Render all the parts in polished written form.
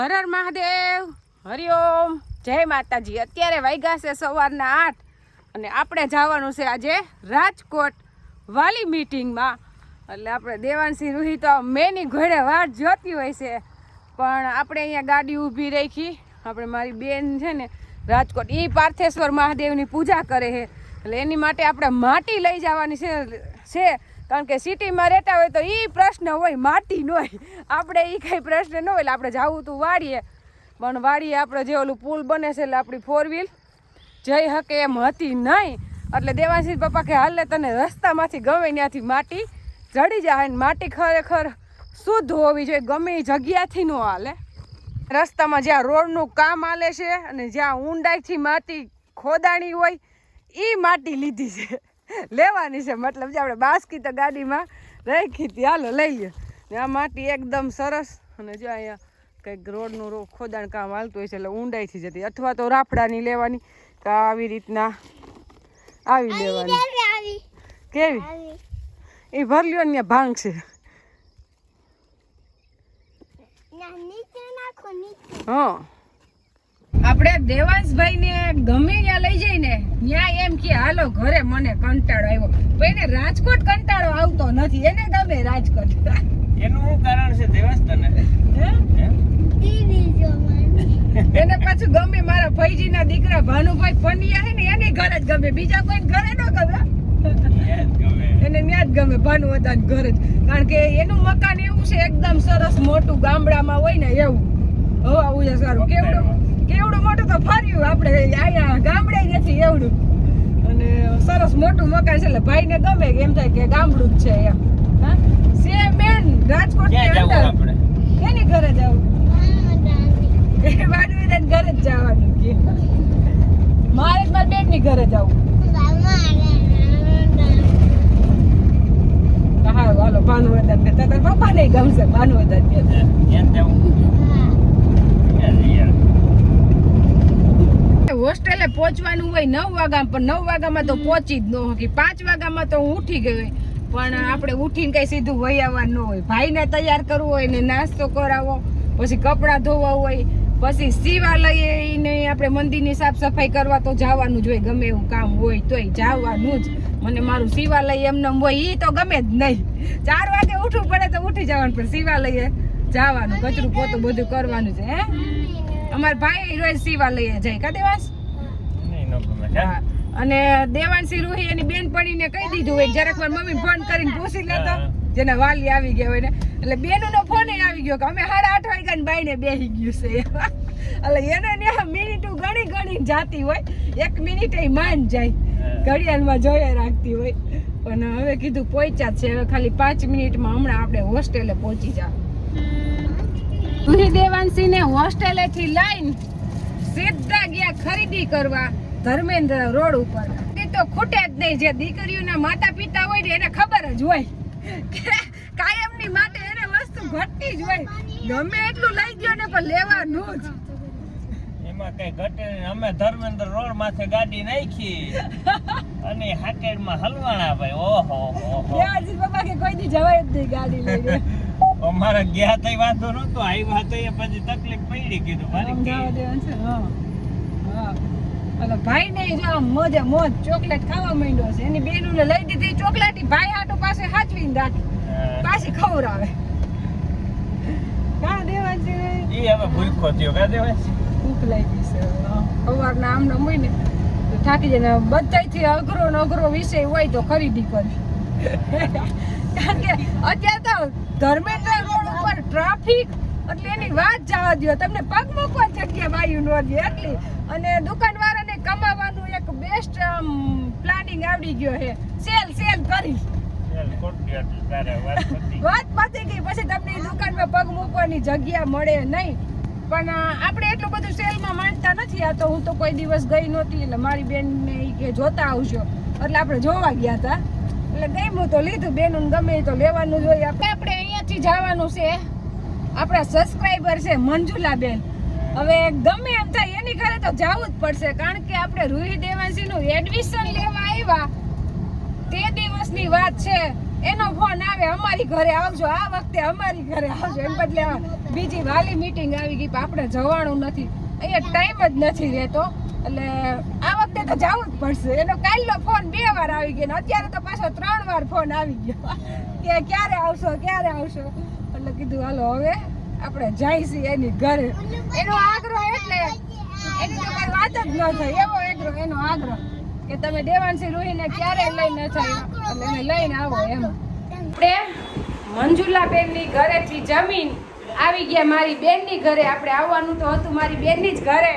હર હર મહાદેવ, હરિઓમ, જય માતાજી। અત્યારે વાગ્યા છે સવારના 8 અને આપણે જવાનું છે આજે રાજકોટ વાલી મીટિંગમાં। એટલે આપણે દેવાંશી રૂહી તો મેની ઘોડે વાટ જોતી હોય છે, પણ આપણે અહીંયા ગાડી ઊભી રાખી। આપણે મારી બેન છે ને રાજકોટ એ પાર્થેશ્વર મહાદેવની પૂજા કરે છે, એટલે એની માટે આપણે માટી લઈ જવાની છે। કારણ કે સિટીમાં રહેતા હોય તો એ પ્રશ્ન હોય, માટી ન હોય। આપણે એ કંઈ પ્રશ્ન ન હોય, એટલે આપણે જવું તું વાડીએ, પણ વાડીએ આપણે જે ઓલું પુલ બને છે એટલે આપણી 4 વ્હીલ જઈ શકે એમ હતી નહીં। એટલે દેવાંશી પપ્પા કે હાલે તને રસ્તામાંથી ગમે ત્યાંથી માટી જડી જાય, ને માટી ખરેખર શુદ્ધ હોવી જોઈએ, ગમે એ જગ્યાથી ન હાલે। રસ્તામાં જ્યાં રોડનું કામ હાલે છે અને જ્યાં ઊંડાઈથી માટી ખોદાણી હોય એ માટી લીધી છે, લેવાની છે। મતલબ જે આપણે બાસ્કી તો ગાડીમાં રાખી હતી, હાલો લઈ લે। આ માટી એકદમ સરસ, અને જો અહીંયા કંઈક રોડનું ખોદાણ કામ હાલતું હોય છે એટલે ઊંડાઈથી જતી, અથવા તો રાફડાની લેવાની કે આવી રીતના આવી લેવાની। કેવી એ ભરલ્યો ને ભાંગ છે। હા, આપણે દેવાંશભાઈને ગમે ત્યાં લઈ જઈને ત્યાં એમ કે હાલો ઘરે, મને કંટાળો આવ્યો, પણ એને રાજકોટ કંટાળો આવતો નથી, એને ગમે રાજકોટ। એનું શું કારણ છે દેવાંશ તને? એને પાછું ગમે મારા ભાઈજીના દીકરા ભાનુભાઈ પનિયા છે ને એની ઘર જ ગમે, બીજા કોઈ ઘરે ન ગમે, એને ત્યાં જ ગમે ભાનુવદાન ઘર જ। કારણ કે એનું મકાન એવું છે એકદમ સરસ મોટું, ગામડામાં હોય ને એવું। હો આવું છે સારું, કેવડું મોટું તો ફર્યું આપણે, અહીંયા ગામડે નથી એવડું, અને સરસ મોટું મકાન છે એટલે ભાઈને ગમે, એમ થાય કે ગામડું જ છે એમ। હા સેમ મેન રાજકોટ ની અંદર એની ઘરે જવું, ભાનુવદાન ઘરે જ જવાનું કે મારે મારા બેન ની ઘરે જવું। હા હાલો ભાનુવદાન ને તારા પપ્પા ને ગમશે ભાનુવદાન કે હોસ્ટેલે પહોંચવાનું હોય 9 વાગ્યા, પણ 9 વાગ્યામાં તો પહોંચી જ ન હોય, 5 વાગ્યામાં તો હું ઉઠી ગઈ હોય, પણ આપણે ઉઠીને કઈ સીધું વહી આવવાનું ન હોય, ભાઈને તૈયાર કરવું હોય ને નાસ્તો કરાવો, પછી કપડાં ધોવા હોય, પછી શિવાલયને આપણે મંદિરની સાફ સફાઈ કરવા તો જવાનું જ હોય, ગમે એવું કામ હોય તોય જવાનું જ। મને મારું શિવાલય એમને હોય એ તો ગમે જ નહીં, 4 વાગે ઉઠવું પડે તો ઉઠી જવાનું, પણ શિવાલયે જવાનું, કચરું પોતું બધું કરવાનું છે। હે અમારા ભાઈ રોજ શિવાલયે જાય કા દેવાંશ? અને દેવાંશી રૂહી એની બેનપણીને કહી દીધું હોય, જરાક વાર મમ્મી ફોન કરીને પૂછી લેતો, જેના વાલી આવી ગયા હોય ને, એટલે બેનનો ફોન આવી ગયો કે અમે 8:30 વાગ્યા બાઈને બેસી ગયું છે। એટલે એને મિનિટ ગણી જાતી હોય, 1 મિનિટ માન જાય, ઘડિયાળમાં જોયા રાખતી હોય, પણ હવે કીધું પહોંચ્યા છે, હવે ખાલી 5 મિનિટમાં હમણાં આપણે હોસ્ટેલે પહોંચી જાવ। દેવાંશીને હોસ્ટેલેથી લઈને સીધા ગયા ખરીદી કરવા ધર્મેન્દ્ર રોડ ઉપર। તે તો ખૂટે જ નહીં, જે દીકરીઓના માતા પિતા હોય ને એને ખબર જ હોય કે કાયમની માટે એને વસ્તુ ઘટતી જ હોય, ગમે એટલું લઈ ગયો ને પણ લેવાનું જ। એમાં કઈ ઘટે નહીં, અમે ધર્મેન્દ્ર રોડ માથે ગાડી નાખી અને હાકેડમાં હલવાણા ભાઈ। ઓહો દેવાંશી પપ્પા કે કોઈ દી જવાય જ નહીં ગાડી લઈને। અમારા ગયા તઈ વાંધો નતો, આવ્યા તો એ પછી તકલીફ પડી, કીધું મારી હા ભાઈ ને જો મોજે મોજ ચોકલેટ ખાવા માંડ્યો છે, એની બેનુને લઈ દીધી ચોકલેટ, ભાઈ હાટુ પાસે હાચવીને રાખી, પાછી ખવડાવે। કા દેવાંશી ઈ હવે ભૂખો થયો કા દેવાંશી? ભૂખ લાગી છે, સવારના આમને હોય ને થાકી જાય ને, બધાયથી અઘરો વિષય હોય તો ખરીદી કરી। કારણ કે અત્યારે તો ધર્મેન્દ્ર રોડ ઉપર ટ્રાફિક એટલે એની વાત જવા દો, તમને પગ મૂકવાની જગ્યા બાયું ન દે એટલી, અને દુકાનવાળાને કમાવાનું એક બેસ્ટ પ્લાનિંગ આવડી ગયો છે, સેલ કરી વાત પતી ગઈ, પછી તમને દુકાનમાં પગ મૂકવાની જગ્યા મળે નહીં। પણ આપણે એટલું બધું સેલમાં માનતા નથી, આ તો હું તો કોઈ દિવસ ગઈ નહોતી, એટલે મારી બેનને કે જોતા આવજો, એટલે આપણે જોવા ગયા હતા, એટલે ગમ્યું તો લીધું, બેનું ગમે તો લેવાનું જ હોય। આપણે અહીંયાથી જવાનું છે, આપણા સબસ્ક્રાઈબર છે મંજુલાબેન, હવે ગમે એમ થાય એની ઘરે તો જવું જ પડશે, કારણ કે આપણે રૂહી દેવાંશીનું એડમિશન લેવા આવ્યા તે દિવસની વાત છે, એનો ફોન આવે અમારી ઘરે આવજો, આ વખતે અમારી ઘરે આવજો, એમ બદલે બીજી વાલી મીટિંગ આવી ગઈ પણ આપણે જવાનું નથી, અહીંયા ટાઈમ જ નથી રહેતો. એટલે આ વખતે તો જવું જ પડશે. એનો કાલનો ફોન 2 વાર આવી ગયો ને અત્યારે તો પાછો 3 વાર ફોન આવી ગયો કે ક્યારે આવશો ક્યારે આવશો. એટલે કીધું હાલો હવે આપણે જઈશું એની ઘરે. એનો આગ્રહ એટલે એની તો કઈ વાત જ ન થઈ, એવો એનો આગ્રહ કે તમે દેવાંશી રૂહીને ક્યારે લઈને થાય એટલે એને લઈને આવો એમ. આપણે મંજુલાબેનની ઘરેથી જમીન આવી ગયા મારી બેનની ઘરે. આપણે આવવાનું તો હતું મારી બેનની જ ઘરે,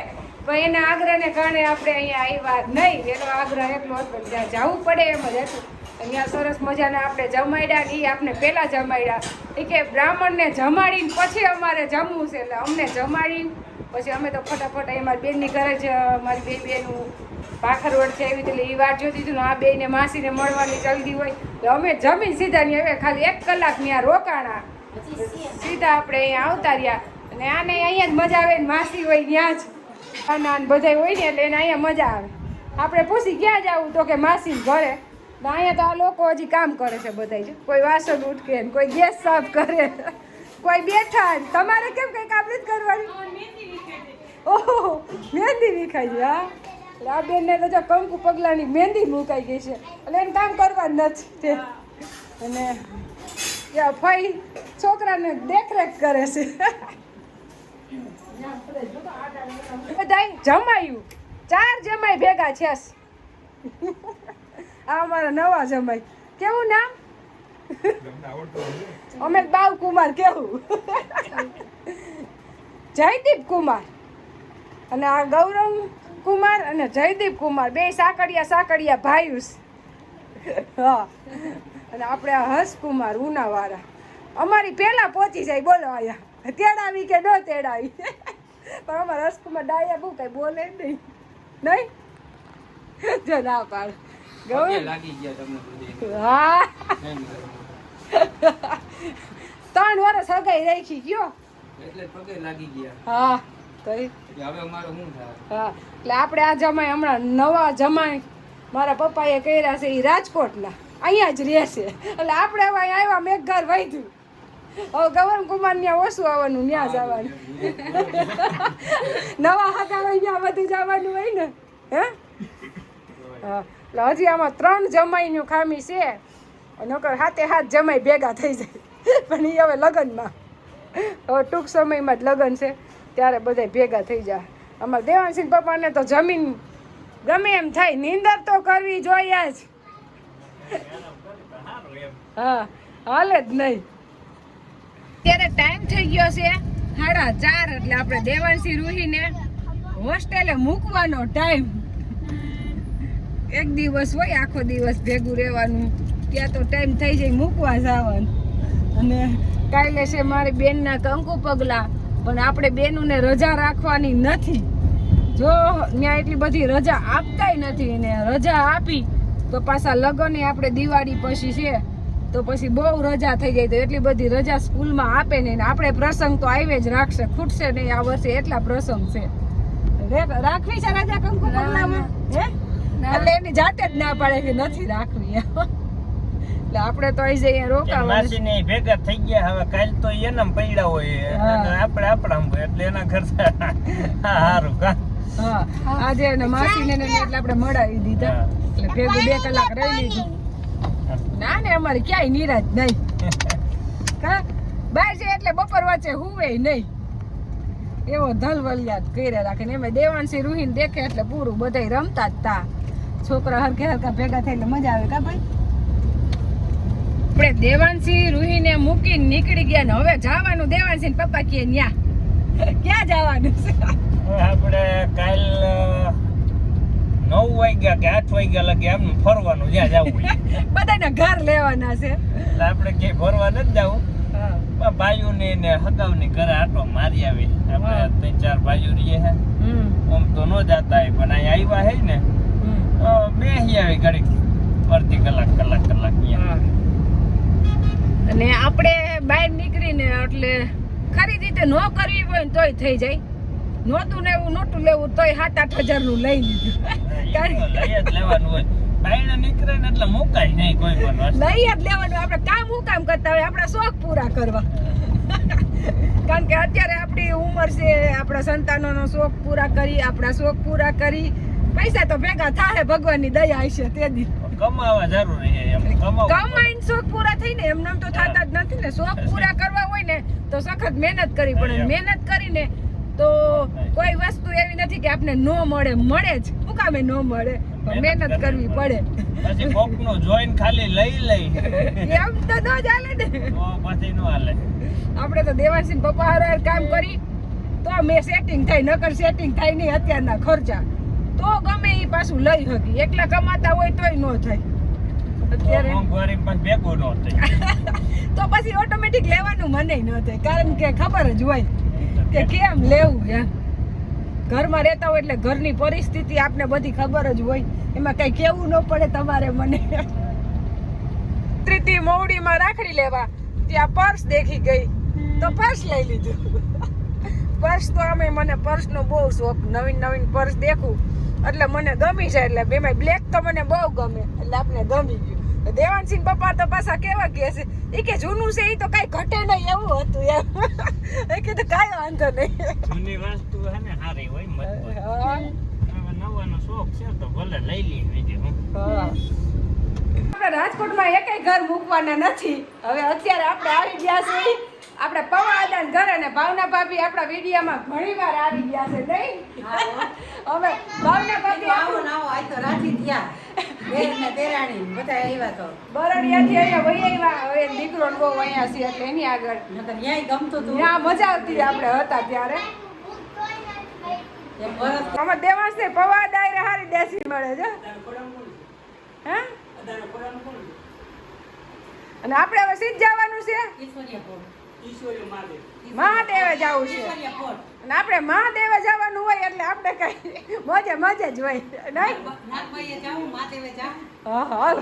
પણ એના આગ્રહને કારણે આપણે અહીંયા આવ્યા નહીં. એનો આગ્રહ એટલો હતો ત્યાં જવું પડે એમ જ હતું. અહીંયા સરસ મજાના આપણે જમાડ્યા ને એ આપણે પહેલાં જમાડ્યા. એ કે બ્રાહ્મણને જમાડીને પછી અમારે જમવું છે, એટલે અમને જમાડીને પછી અમે તો ફટાફટ અહીં મારી બેનની ઘરે જ મારી બે બેનું ભાખરવડ છે એવી એટલે એ વાત જોતી હતી ને આ બેને માસીને મળવાની જલ્દી હોય તો અમે જમીન સીધા ને હવે ખાલી 1 કલાક ત્યાં રોકાણા, સીધા આપણે અહીંયા આવતા રહ્યા. અને આને અહીંયા જ મજા આવે ને માસી હોય ત્યાં જ નાના બધા હોય ને એટલે એને અહીંયા મજા આવે. આપણે પૂછી ક્યાં જવું તો કે માસી ઘરે. અહીંયા તો આ લોકો હજી કામ કરે છે બધા જ, કોઈ વાસણ ઉઠકે ને કોઈ ગેસ સાફ કરે, કોઈ બેઠા. તમારે કેમ કંઈ કામ નથી કરવાની? ઓહો મહેંદી વિખાઈ છે. હા એટલે આ બેનને તો જો કંકુ પગલાની મહેંદી મુકાઈ ગઈ છે એટલે એને કામ કરવા નથી. અને ત્યાં ફઈ છોકરાને દેખરેખ કરે છે. બધાય જમાયું 4 જમાઈ ભેગા છે. આ અમારા નવા જમાઈ. કેવું નામ? અમે બાવ કુમાર કેવું. જયદીપ કુમાર અને આ ગૌરવ કુમાર અને જયદીપ કુમાર, 2 સાકડિયા ભાઈયુસ. હા અને આપણે આ હર્ષ કુમાર ઉનાવાળા અમારી પહેલા પહોંચી જાય. બોલો આયા તેડાવી કે ન તેડાવી પણ અમારા હર્ષકુમાર ડાયા બહુ કઈ બોલે નહીં. જો ના પાડ હા 3 વર્ષ હગાઈ રાખી ગયો એટલે પગે લાગી ગયા. હા તો હવે અમારો શું થાય? હા એટલે આપણે આ જમાઈ હમણાં નવા જમાઈ મારા પપ્પાએ કર્યા છે એ રાજકોટના અહીંયા જ રહેશે. એટલે આપણે હવે અહીંયા આવ્યા મેં ઘર વાંધ્યું. હવે ગૌરવ કુમાર ત્યાં ઓછું આવવાનું, ત્યાં જવાનું. નવા હાકા હોય ત્યાં બધું જવાનું હોય ને. હે હા એટલે હજી આમાં 3 જમાઈનું ખામી છે. નકર 7 જમાઈ ભેગા થઈ જાય પણ એ હવે લગ્નમાં, હવે ટૂંક સમયમાં જ લગ્ન છે ત્યારે બધા ભેગા થઈ જાય. અમારા દેવાંશી પપ્પાને તો જમીન ગમે એમ થાય, નીંદર તો કરવી જોઈએ જ. હા હાલે જ નહીં. અત્યારે ટાઈમ થઈ ગયો છે 4:30 એટલે આપણે દેવાંશી રૂહીને હોસ્ટેલે મૂકવાનો ટાઈમ. એક દિવસ હોય આખો દિવસ ભેગું રહેવાનું, ત્યાં તો ટાઈમ થઈ જાય મૂકવા જવાનું. અને કાલે છે મારી બેનના કંકુ પગલા, પણ આપણે બેનોને રજા રાખવાની નથી. જો ત્યાં એટલી બધી રજા આપતાય નથી ને રજા આપી તો પાછા લગ્ન આપણે દિવાળી પછી છે તો પછી બહુ રજા થઈ જાય. તો એટલી બધી રજા સ્કૂલમાં આપે નહીં ને આપણે પ્રસંગ તો આવે જ રાખશે, ખૂટશે નહીં આ વર્ષે એટલા પ્રસંગ છે. રાખવી છે રજા કંકુ પગલામાં? હે એટલે એની જાતે જ ના પાડે કે નથી રાખવી. એટલે આપણે તો અહીં જઈએ રોકાવાનું. માસીને ભેગા થઈ ગયા હવે કાલ તો એના પડ્યા હોય અને આપણે આપણા એટલે એના ખર્ચા સારું કા. હા આજે એને માસીને ને એટલે આપણે મળાવી દીધા એટલે ભેગું 2 કલાક રહી લીધું. ના ને અમારે ક્યાંય નિરાજ નહીં કા બહાર છે એટલે બપોર વચ્ચે હુવે નહીં એવો ધલવલિયાત કર્યા રાખે ને. એમાં દેવાંશી રૂહીને દેખે એટલે પૂરું બધાય રમતા જ તા. છોકરા હરખા ભેગા થાય એટલે મજા આવે કા ભાઈ. આપણે દેવાંશી રૂહીને મૂકીને નીકળી ગયા ને હવે જવાનું દેવાંશી ને પપ્પા કે ન્યા. ક્યાં જવાનું છે? આપણે કાલ 9 વાગ્યા કે 8 વાગ્યા લગે આમ ફરવાનું જ્યાં જવું બધાના ઘર લેવાના છે એટલે આપણે ક્યાંય ફરવા નથી જવું. ભાઈઓની ને હગાવની ઘરે આટો મારી આવી. આપણે 3-4 ભાઈઓ રહીએ છે આમ તો ન જતા હોય પણ અહીંયા આવ્યા હે ને બેસી આવી ઘડીક અડધી કલાક. અને આપણે બહાર નીકળીને એટલે ખરી રીતે ન કરવી હોય ને તોય થઈ જાય. નહોતું ને એવું નહોતું લેવું તોય 7-8 હજાર નું લઈ લીધું. લઈ જ લેવાનું હોય. બહાર નીકળે ને એટલે મુકાય નહીં કોઈ પણ લઈ જ લેવાનું. આપણે કામ હું કામ કરતા હોય આપણા શોખ પૂરા કરવા. કારણ કે અત્યારે આપણી ઉંમર છે, આપણા સંતાનોનો શોખ પૂરા કરી, આપણા શોખ પૂરા કરી, પૈસા તો ભેગા થાય, ભગવાનની દયા હશે તે દી. કમાવા જરૂરી છે એમ કમાઈને શોખ પૂરા થઈને એમને તો થતા જ નથી ને. શોખ પૂરા કરવા હોય ને તો સખત મહેનત કરવી પડે. મહેનત કરીને તો કોઈ વસ્તુ એવી નથી કે આપણે નો મળે, મળે જ. શું કામે નો મળે? મહેનત કરવી પડે. પછી કોકનું જોઈન ખાલી લઈ એમ તો ન જ હાલે ને. તો પછી નો હાલે. આપણે તો દેવાંશી પપ્પા હારે કામ કરી તો મેં સેટિંગ થાય, નકર સેટિંગ થાય નહીં અત્યારના ખર્ચા. તો ગમે એ પાછું લઈ શકી. એકલા કમાતા હોય તોય ન થાય અત્યારે. મોંઘવારી પછી ભેગું ન થાય. તો પછી ઓટોમેટિક લેવાનું મને ન થાય, કારણ કે ખબર જ હોય કે કેમ લેવું. એમ ઘરમાં રહેતા હોય એટલે ઘરની પરિસ્થિતિ આપને બધી ખબર જ હોય, એમાં કઈ કેવું ન પડે તમારે મને. ત્રીતી મોવડીમાં રાખડી લેવા ત્યાં પર્સ દેખી ગઈ તો પર્સ લઈ લીધું. પર્સ તો અમે મને પર્સનો બહુ શોખ. નવીન નવીન પર્સ દેખું એટલે મને ગમી જાય. એટલે બેમાં બ્લેક તો મને બહુ ગમે એટલે આપણે ગમી ગયું. દેવાંશી પપ્પા તો પાછા કેવા કહે છે, એ કે જૂનું છે એ તો કઈ ઘટે નહીં એવું હતું એમ. એ કીધું કાંઈ વાંધો નહીં. જૂની વસ્તુ હે ને સારી હોય મજબૂત. હવે નવાનો શોખ છે તો ભલે લઈ લઈએ બીજું હું. આપણે રાજકોટમાં એકેય ઘર મૂકવાના નથી. હવે અત્યારે આપણે આવી ગયા છે આપણે પવાદાન ઘર, અને ભાવના ભાભી આપણા વિડીયામાં ઘણી વાર આવી ગયા છે નહીં? હવે ભાવના ભાભી બરડિયાથી અહીંયા વહી આવ્યા. હવે દીકરો ને બહુ અહીંયા છે એટલે એની આગળ ત્યાં મજા આવતી આપણે હતા ત્યારે. અમે દેવાંશને પવા દાયરે હારી દેશી મળે છે. હે? અને આપણે હવે સીધ જવાનું છે મહાદેવે જવું છે. અને આપણે મહાદેવે જવાનું હોય એટલે આપણે કઈ મજે મજે જ હોય નહીં? હા હા